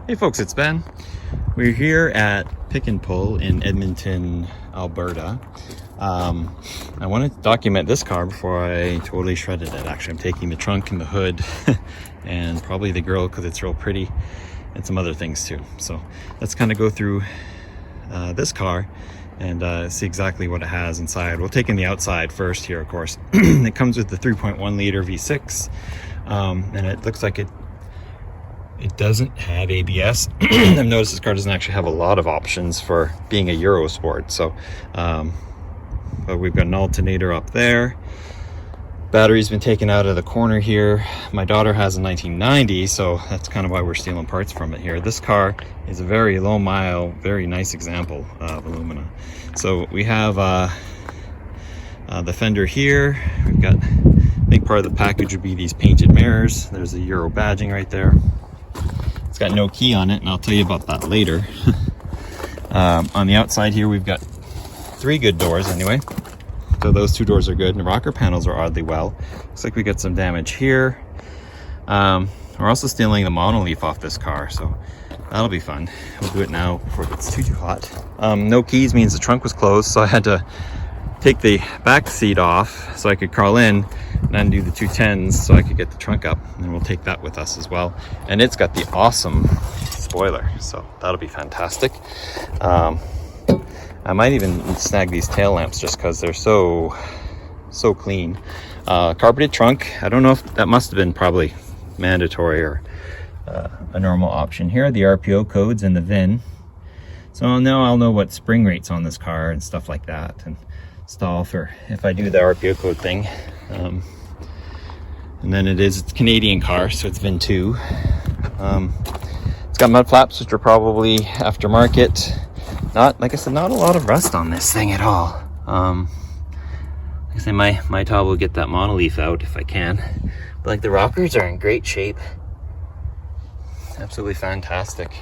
Hey folks, it's Ben. We're here at Pick and Pull in Edmonton, Alberta. I wanted to document this car before I totally shredded it. Actually, I'm taking the trunk and the hood and probably the grille because it's real pretty, and some other things too. So let's kind of go through this car and see exactly what it has inside. We'll take in the outside first here, of course. It comes with the 3.1 liter V6, and it looks like it doesn't have ABS. I've noticed this car doesn't actually have a lot of options for being a Euro sport. So, but we've got an alternator up there. Battery's been taken out of the corner here. My daughter has a 1990, so that's kind of why we're stealing parts from it here. This car is a very low mile, very nice example of a Lumina. So we have the fender here. We've got a big part of the package would be these painted mirrors. There's a Euro badging right there. It's got no key on it, and I'll tell you about that later. On the outside here, we've got 3 good doors anyway. So those 2 doors are good, and the rocker panels are oddly well. Looks like we got some damage here. We're also stealing the monoleaf off this car, so that'll be fun. We'll do it now before it gets too hot. No keys means the trunk was closed, so I had to take the back seat off so I could crawl in and undo the 210s so I could get the trunk up, and we'll take that with us as well. And it's got the awesome spoiler, so that'll be fantastic. I might even snag these tail lamps just because they're so clean. Carpeted trunk, I don't know if that must have been probably mandatory or a normal option. Here are the RPO codes and the VIN, so now I'll know what spring rates on this car and stuff like that, and stall for if I do the RPO code thing. And then it's a Canadian car, so it's VIN 2. It's got mud flaps, which are probably aftermarket. Not, like I said, not a lot of rust on this thing at all. Like I say, my top will get that monoleaf out if I can. But like the rockers are in great shape. Absolutely fantastic.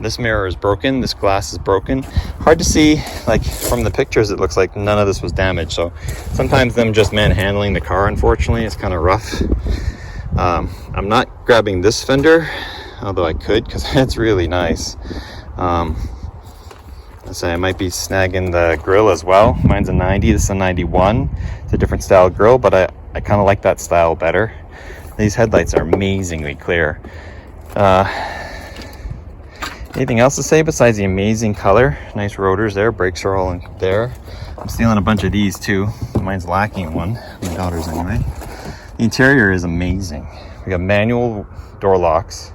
This mirror is broken, this glass is broken. Hard to see, like from the pictures it looks like none of this was damaged, so sometimes them just manhandling the car, unfortunately, is kind of rough. I'm not grabbing this fender, although I could because it's really nice. Let's say I might be snagging the grill as well. Mine's a 90, this is a 91. It's a different style grill, but I kind of like that style better. These headlights are amazingly clear. Anything else to say besides the amazing color? Nice rotors there, brakes are all in there. I'm stealing a bunch of these too. Mine's lacking one, my daughter's anyway. The interior is amazing. We got manual door locks.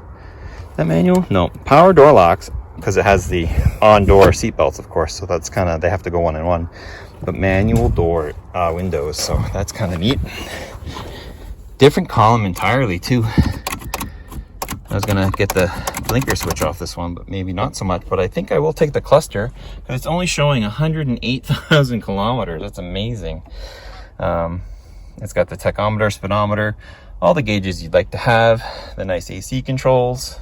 Is that manual? No, power door locks, because it has the on-door seat belts, of course, so that's kind of, they have to go one in one. But manual door windows, so that's kind of neat. Different column entirely too. I was gonna get the blinker switch off this one, but maybe not so much. But I think I will take the cluster because it's only showing 108,000 kilometers. That's amazing. It's got the tachometer, speedometer, all the gauges you'd like to have, the nice AC controls,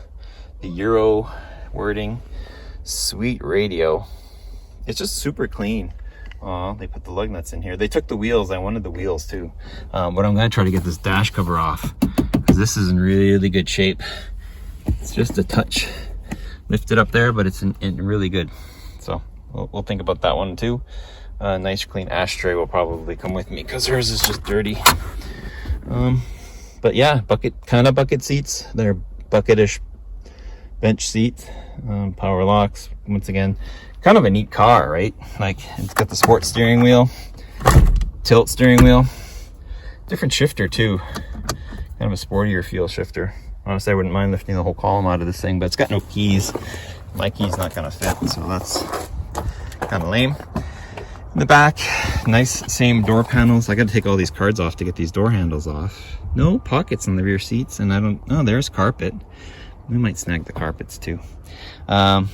the Euro wording, sweet radio. It's just super clean. Oh, they put the lug nuts in here. They took the wheels. I wanted the wheels too, but I'm gonna try to get this dash cover off because this is in really good shape. It's just a touch lifted up there, but it's in really good. So we'll think about that one too. Nice clean ashtray will probably come with me because hers is just dirty. But yeah, bucket seats. They're bucketish bench seats. Power locks. Once again, kind of a neat car, right? Like it's got the sports steering wheel, tilt steering wheel, different shifter too. Kind of a sportier feel shifter. Honestly, I wouldn't mind lifting the whole column out of this thing, but it's got no keys. My key's not gonna fit, so that's kind of lame. In the back, nice same door panels. I gotta take all these cards off to get these door handles off. No pockets on the rear seats, and there's carpet. We might snag the carpets too. And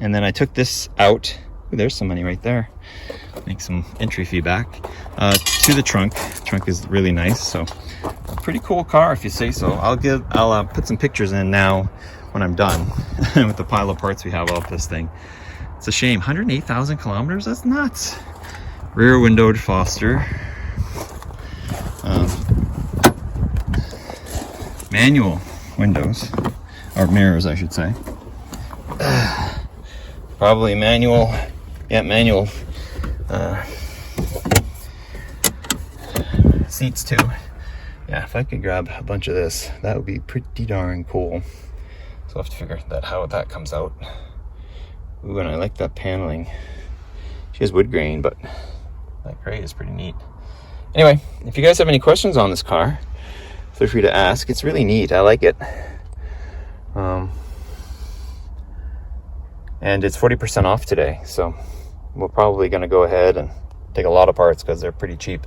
then I took this out. Ooh, there's some money right there. Make some entry fee back. To the trunk. Trunk is really nice, so pretty cool car if you say so. I'll put some pictures in now when I'm done with the pile of parts we have off this thing. It's a shame, 108,000 kilometers, that's nuts. Rear window defroster. Manual windows. or mirrors, I should say. Probably manual. Yeah, manual. Seats too. Yeah, if I could grab a bunch of this, that would be pretty darn cool. So I'll have to figure that how that comes out. Ooh, and I like that paneling. She has wood grain, but that gray is pretty neat. Anyway, if you guys have any questions on this car, feel free to ask. It's really neat. I like it. And it's 40% off today, so we're probably going to go ahead and take a lot of parts because they're pretty cheap.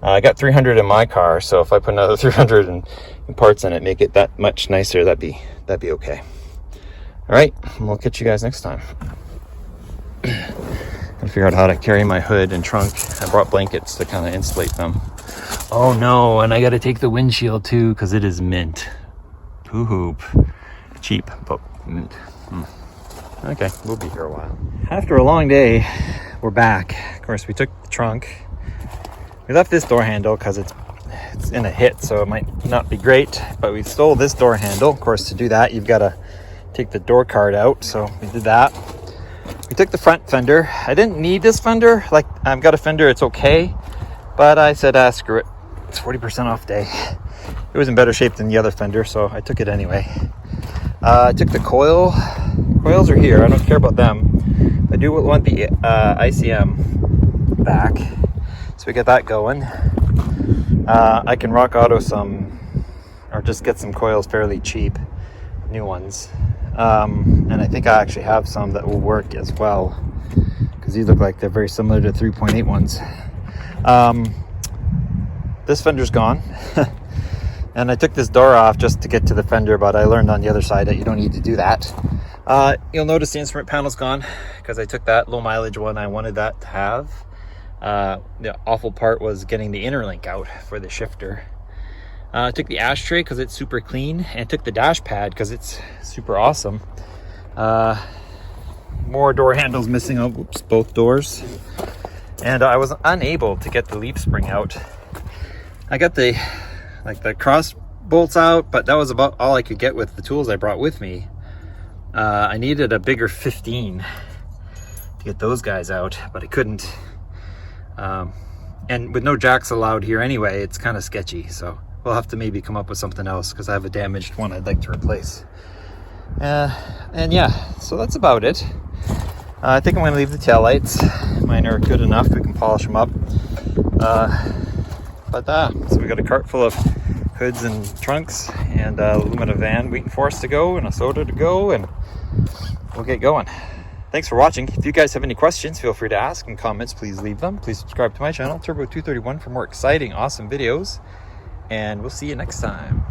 I got 300 in my car, so if I put another 300 in parts in it, make it that much nicer, that'd be okay. All right, we'll catch you guys next time. Gotta figure out how to carry my hood and trunk. I brought blankets to kind of insulate them. Oh no, and I gotta take the windshield too because it is mint. Hoo-hoop. Cheap, but mint. Okay, we'll be here a while. After a long day, we're back. Of course, we took the trunk. We left this door handle because it's in a hit, so it might not be great, but we stole this door handle. Of course, to do that, you've got to take the door card out, so we did that. We took the front fender. I didn't need this fender. Like, I've got a fender, it's okay, but I said, screw it. It's 40% off day. It was in better shape than the other fender, so I took it anyway. I took the coil. Coils are here. I don't care about them. I do want the ICM back, so we get that going. I can rock auto some, or just get some coils fairly cheap, new ones. And I think I actually have some that will work as well, because these look like they're very similar to 3.8 ones. This fender's gone. And I took this door off just to get to the fender, but I learned on the other side that you don't need to do that. You'll notice the instrument panel's gone because I took that low mileage one. I wanted that to have. The awful part was getting the inner link out for the shifter. I took the ashtray because it's super clean, and took the dash pad because it's super awesome. More door handles missing. Oh, oops, both doors. And I was unable to get the leaf spring out. I got the cross bolts out, but that was about all I could get with the tools I brought with me. I needed a bigger 15 to get those guys out, but I couldn't. And with no jacks allowed here anyway, it's kind of sketchy, so we'll have to maybe come up with something else because I have a damaged one I'd like to replace. And yeah, so that's about it. I think I'm going to leave the taillights. Mine are good enough, we can polish them up. So we got a cart full of hoods and trunks, and a Lumina van waiting for us to go, and a soda to go, and we'll get going. Thanks for watching. If you guys have any questions, feel free to ask. In comments, please leave them. Please subscribe to my channel, Turbo231, for more exciting, awesome videos, and we'll see you next time.